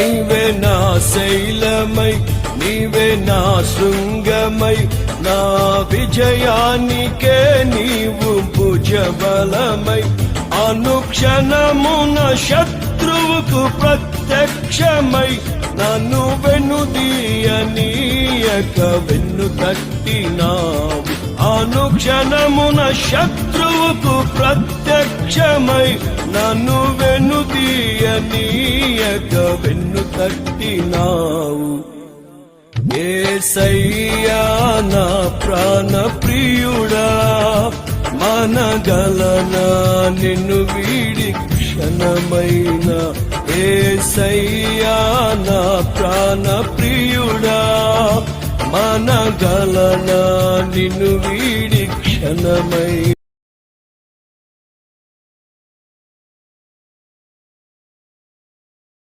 నీవే నా శైలమై, నీవే నా శృంగమై, నా విజయానికే నీవు భుజబలమై, అనుక్షణమున శత్రువుకు ప్రత్యక్షమై, నన్ను వెనుదీయనీయక వెన్ను తట్టినావు. అనుక్షణమున శత్రువుకు ప్రత్యక్షమై, నన్ను వెనుదీయనీయక వెన్ను తట్టినావు. యేసయ్యా నా ప్రాణ ప్రియుడా, మనగలనా నిన్ను వీడి క్షణమైన. యేసయ్యా నా ప్రాణ ప్రియుడా, మనగలనా నిన్ను వీడి క్షణమై.